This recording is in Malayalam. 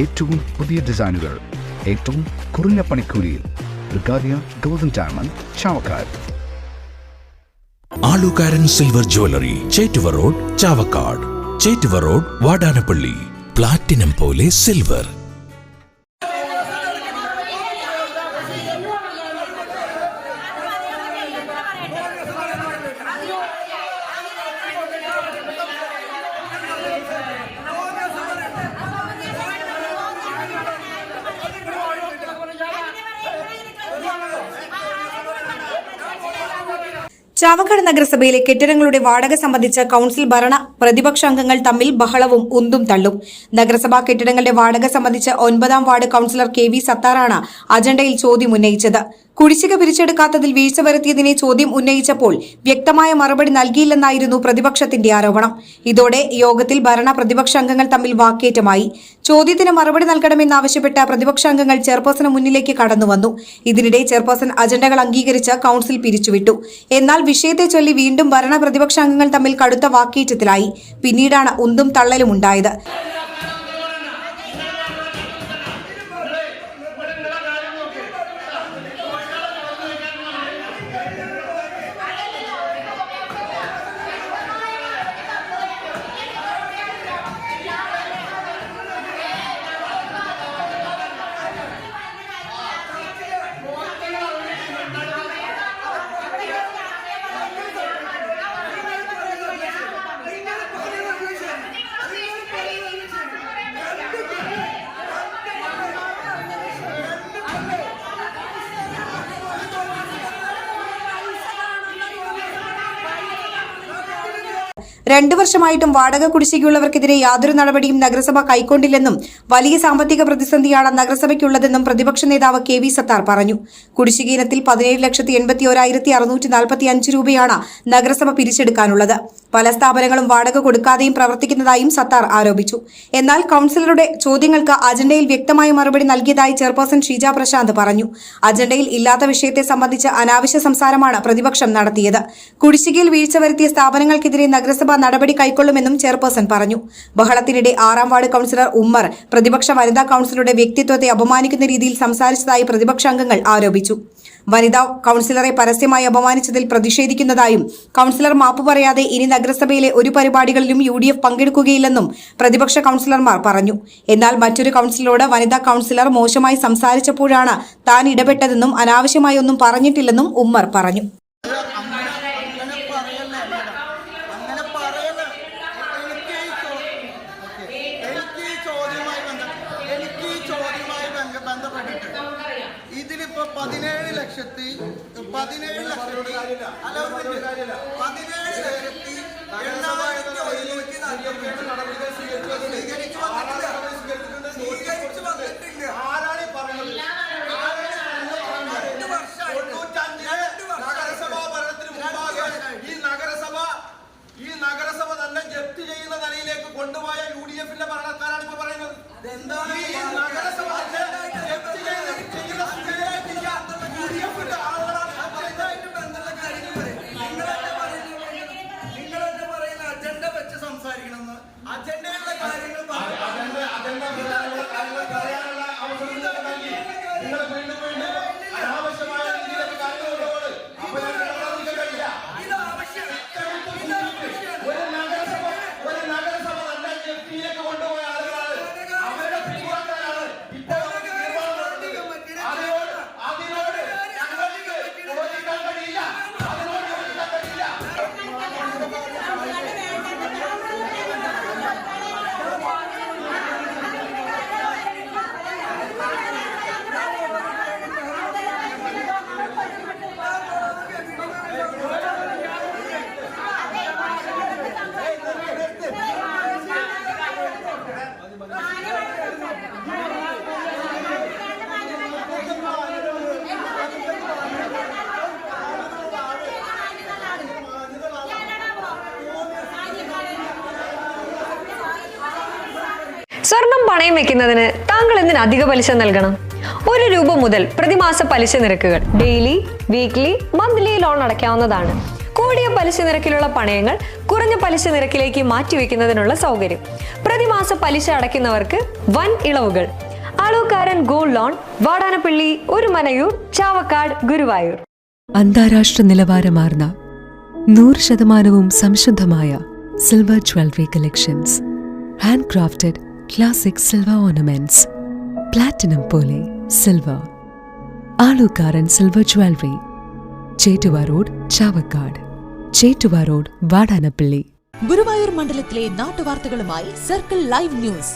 ഏറ്റവും പുതിയ ഡിസൈനുകൾ ഏറ്റവും കുറഞ്ഞ പണിക്കൂലിയിൽ ബ്രിഗാദിയ golden diamond Chavakkad. Alukkaran silver jewellery, Chettuva road, Chavakkad. Chettuva road, Vadanappally. Platinum പോലെ സിൽവർ. ചാവക്കാട് നഗരസഭയിലെ കെട്ടിടങ്ങളുടെ വാടക സംബന്ധിച്ച് കൌൺസിൽ ഭരണ പ്രതിപക്ഷ അംഗങ്ങൾ തമ്മിൽ ബഹളവും ഉന്തും തള്ളും. നഗരസഭാ കെട്ടിടങ്ങളുടെ വാടക സംബന്ധിച്ച് 9ാം വാർഡ് കൌൺസിലർ KV സത്താറാണ് അജണ്ടയിൽ ചോദ്യം ഉന്നയിച്ചത്. കുടിശ്ശിക പിരിച്ചെടുക്കാത്തതിൽ വീഴ്ച വരുത്തിയതിനെ ചോദ്യം ഉന്നയിച്ചപ്പോൾ വ്യക്തമായ മറുപടി നൽകിയില്ലെന്നായിരുന്നു പ്രതിപക്ഷത്തിന്റെ ആരോപണം. ഇതോടെ യോഗത്തിൽ ഭരണ പ്രതിപക്ഷ അംഗങ്ങൾ തമ്മിൽ വാക്കേറ്റമായി. ചോദ്യത്തിന് മറുപടി നൽകണമെന്നാവശ്യപ്പെട്ട പ്രതിപക്ഷാംഗങ്ങൾ ചെയർപേഴ്സന് മുന്നിലേക്ക് കടന്നുവന്നു. ഇതിനിടെ ചെയർപേഴ്സൺ അജണ്ടകൾ അംഗീകരിച്ച് കൌൺസിൽ പിരിച്ചുവിട്ടു. എന്നാൽ വിഷയത്തെ ചൊല്ലി വീണ്ടും ഭരണ പ്രതിപക്ഷാംഗങ്ങൾ തമ്മിൽ കടുത്ത വാക്കേറ്റത്തിലായി. പിന്നീടാണ് ഉന്തും തള്ളലും ഉണ്ടായത്. രണ്ടു വർഷമായിട്ടും വാടക കുടിശ്ശികയുള്ളവർക്കെതിരെ യാതൊരു നടപടിയും നഗരസഭ കൈക്കൊണ്ടില്ലെന്നും വലിയ സാമ്പത്തിക പ്രതിസന്ധിയാണ് നഗരസഭയ്ക്കുള്ളതെന്നും പ്രതിപക്ഷ നേതാവ് KV സത്താർ പറഞ്ഞു. കുടിശ്ശിക ഇനത്തിൽ 17,81,645 രൂപയാണ് നഗരസഭ പിരിച്ചെടുക്കാനുള്ളത്. പല സ്ഥാപനങ്ങളും വാടക കൊടുക്കാതെയും പ്രവർത്തിക്കുന്നതായും സത്താർ ആരോപിച്ചു. എന്നാൽ കൌൺസിലറുടെ ചോദ്യങ്ങൾക്ക് അജണ്ടയിൽ വ്യക്തമായ മറുപടി നൽകിയതായി ചെയർപേഴ്സൺ ഷീജ പ്രശാന്ത് പറഞ്ഞു. അജണ്ടയിൽ ഇല്ലാത്ത വിഷയത്തെ സംബന്ധിച്ച് അനാവശ്യ സംസാരമാണ് പ്രതിപക്ഷം നടത്തിയത്. കുടിശ്ശികയിൽ വീഴ്ച വരുത്തിയ സ്ഥാപനങ്ങൾക്കെതിരെ നഗരസഭ നടപടി കൈക്കൊള്ളുമെന്നും ചെയർപേഴ്സൺ പറഞ്ഞു. ബഹളത്തിനിടെ 6ാം വാർഡ് കൌൺസിലർ ഉമ്മർ പ്രതിപക്ഷ വനിതാ കൌൺസിലറുടെ വ്യക്തിത്വത്തെ അപമാനിക്കുന്ന രീതിയിൽ സംസാരിച്ചതായി പ്രതിപക്ഷാംഗങ്ങൾ ആരോപിച്ചു. വനിതാ കൌൺസിലറെ പരസ്യമായി അപമാനിച്ചതിൽ പ്രതിഷേധിക്കുന്നതായും കൌൺസിലർ മാപ്പ് പറയാതെ ഇനി നഗരസഭയിലെ ഒരു പരിപാടികളിലും UDF പങ്കെടുക്കുകയില്ലെന്നും പ്രതിപക്ഷ കൌൺസിലർമാർ പറഞ്ഞു. എന്നാൽ മറ്റൊരു കൌൺസിലറോട് വനിതാ കൌൺസിലർ മോശമായി സംസാരിച്ചപ്പോഴാണ് താൻ ഇടപെട്ടതെന്നും അനാവശ്യമായി ഒന്നും പറഞ്ഞിട്ടില്ലെന്നും ഉമ്മർ പറഞ്ഞു. ഇതിലിപ്പോ 17,00,000 നഗരസഭ തന്നെ ജപ്തി ചെയ്യുന്ന നിലയിലേക്ക് കൊണ്ടുപോയ UDF-ന്റെ ഭരണക്കാരാണ് ഇപ്പൊ പറയുന്നത്. നഗരസഭ അജണ്ടയുള്ള കാര്യങ്ങൾ പറയാനുള്ള അവസരം നിങ്ങൾ വീണ്ടും അനാവശ്യമായ രീതിയിലേക്ക് കാര്യങ്ങൾ ഒരു നഗരസഭ തന്നെ ജപ്തിയിലേക്ക് കൊണ്ടുപോയ ആളുകളാണ്. അവരുടെ പിന്തുണക്കാരാണ് ഇപ്പോൾ അതിനോട് ഞങ്ങൾക്ക് യോജിക്കാൻ കഴിയില്ല. സ്വർണം പണയം വെക്കുന്നതിന് താങ്കൾ എന്തിന് അധിക പലിശ നൽകണം? 1 രൂപ മുതൽ പ്രതിമാസ പലിശ നിരക്കുകൾ ഡെയിലി, വീക്ക്ലി, മന്ത്ലി ലോൺ അടയ്ക്കാവുന്നതാണ്. കൂടിയ പലിശ നിരക്കിലുള്ള പണയങ്ങൾ കുറഞ്ഞ പലിശ നിരക്കിലേക്ക് മാറ്റിവെക്കുന്നതിനുള്ള സൗകര്യം, പ്രതിമാസ പലിശ അടയ്ക്കുന്നവർക്ക് വൻ ഇളവുകൾ. Alukkaran gold loan, Vadanappally, Orumanayoor, Chavakkad, Guruvayur. അന്താരാഷ്ട്ര നിലവാരമാർന്ന 100% സംശുദ്ധമായ silver jewellery collections, hand crafted classic silver ornaments, platinum പോലെ silver. Alukkaran silver jewellery, Chettuva road, Chavakkad, Chettuva road, Vadanappally. Guruvayur മണ്ഡലത്തിലെ നാട്ടുവാർത്തകളുമായി സർക്കിൾ ലൈവ് ന്യൂസ്.